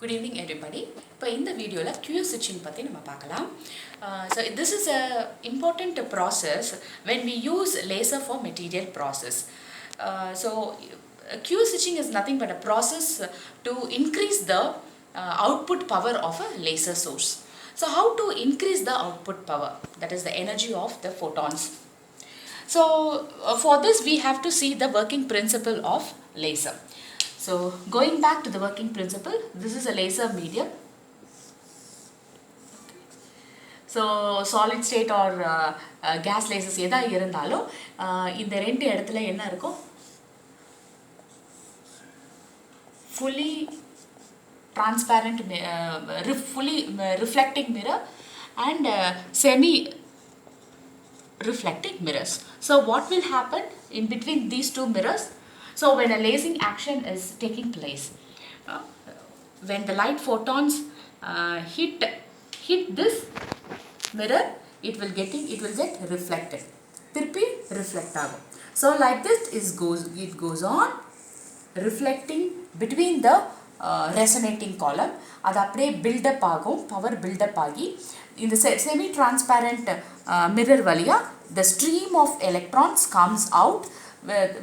Good evening everybody. இப்போ இந்த வீடியோவில் Q switching பற்றி நம்ம பார்க்கலாம். So this is a important process when we use laser for material process. So Q switching is nothing but a process to increase the output power of a laser source. So how to increase the output power? That is the energy of the photons. So for this we have to see the working principle of laser. So going back to the working principle, this is a laser medium. So solid state or gas lasers எதா இருந்தாலும் இந்த ரெண்டு இடத்துல என்ன இருக்கும்? Fully transparent, fully reflecting mirror and semi reflecting mirrors. So what will happen in between these two mirrors? So when a lasing action is taking place, when the light photons hit this mirror, it will get reflected. Tirpi reflect agum. So like this it goes on reflecting between the resonating column. Adu apdiye build up agum, power build up agi in the semi transparent mirror valiya the stream of electrons comes out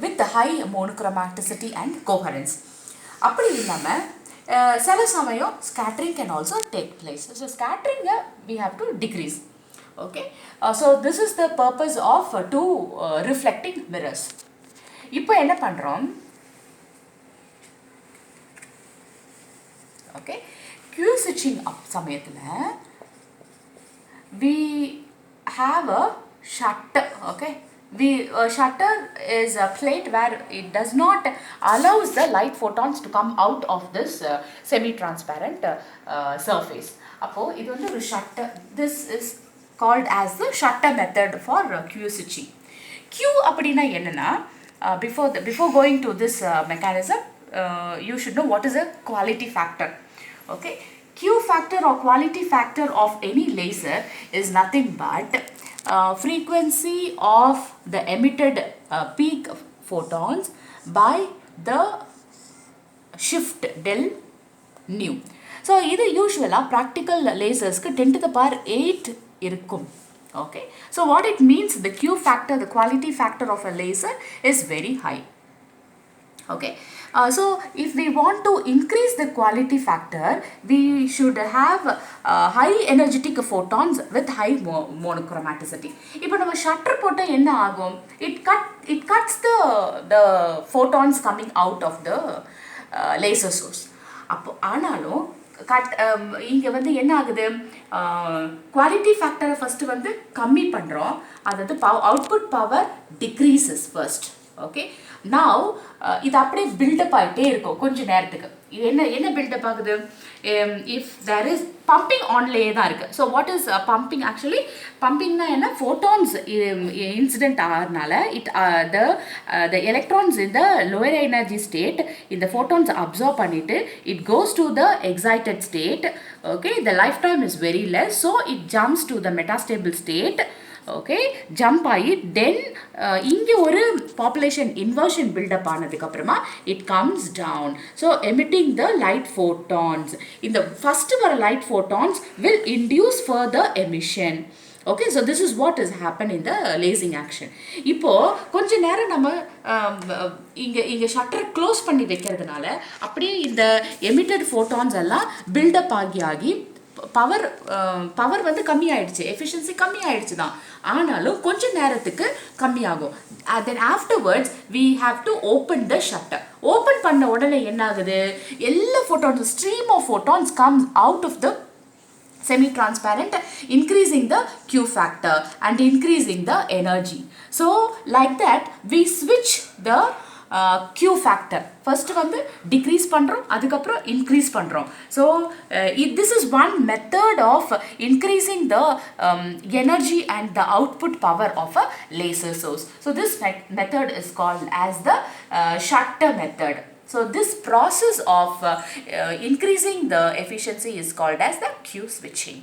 with the high monochromaticity and coherence. அப்படி இல்லாமல் சில சமயம் scattering can also take place. So scattering we have to decrease. Okay. So this is the purpose of two reflecting mirrors. இப்போ என்ன பண்ணுறோம்? Okay. Q switching சமயத்தில் we have a shutter. Okay. Shutter is a plate where it does not allows the light photons to come out of this semi-transparent surface. அப்போ இது வந்து ஒரு shutter. This is called as the shutter method for Q switching. Q அப்படினா என்னன்னா before going to this mechanism, you should know what is a quality factor. Okay, Q factor or quality factor of any laser is nothing but frequency of the emitted peak photons by the shift del nu. So இது usually practical lasers க்கு 10 to the power 8 இருக்கும். Okay, so what it means, the Q factor, the quality factor of a laser is very high. Okay, so if we want to increase the quality factor, we should have high energetic photons with high monochromaticity. இப்போ நம்ம shutter போட்டால் என்ன ஆகும்? It cuts the photons coming out of the laser source. அப்போ ஆனாலும் இங்கே வந்து என்ன ஆகுது? குவாலிட்டி ஃபேக்டரை ஃபஸ்ட்டு வந்து கம்மி பண்ணுறோம். அதாவது output power decreases first. Okay, now இது அப்படியே பில்டப் ஆகிட்டே இருக்கும் கொஞ்ச நேரத்துக்கு. இது என்ன பில்டப் ஆகுது? இஃப் தேர் இஸ் பம்பிங் ஆன்லேயே தான் இருக்குது. So what is pumping? Actually பம்பிங்னா என்ன? ஃபோட்டான்ஸ் இன்சிடென்ட் ஆகிறதுனால the electrons in the lower energy state இந்த photons absorb பண்ணிட்டு it goes to the excited state. Okay, the lifetime is very less, so it jumps to the metastable state. Okay, jump ஆகி then இங்கே ஒரு population inversion build-up ஆனதுக்கு அப்புறமா it comes down, so emitting the light photons. இந்த first வர light photons will induce further emission. Okay, so this is what is happen in the lasing action. இப்போ கொஞ்ச நேரம் நம்ம இங்கே ஷட்டர் க்ளோஸ் பண்ணி வைக்கிறதுனால அப்படியே இந்த எமிட்டட் ஃபோட்டான்ஸ் எல்லாம் பில்டப் ஆகி பவர் வந்து கம்மி ஆயிடுச்சு, எஃபிஷியன்சி கம்மி ஆயிடுச்சு தான், ஆனாலும் கொஞ்ச நேரத்துக்கு கம்மியாகும். Then afterwards we have to open the shutter. Open பண்ண உடனே என்ன ஆகுது? எல்லா photons, stream of photons comes out of the semi-transparent, increasing the Q factor and increasing the energy. So like that we switch the Q factor. First வந்து decrease பண்றோம், அதுக்கப்புறம் increase பண்றோம். So this is one method of increasing the energy and the output power of a laser source. So this method is called as the shutter method. So this process of increasing the efficiency is called as the Q switching.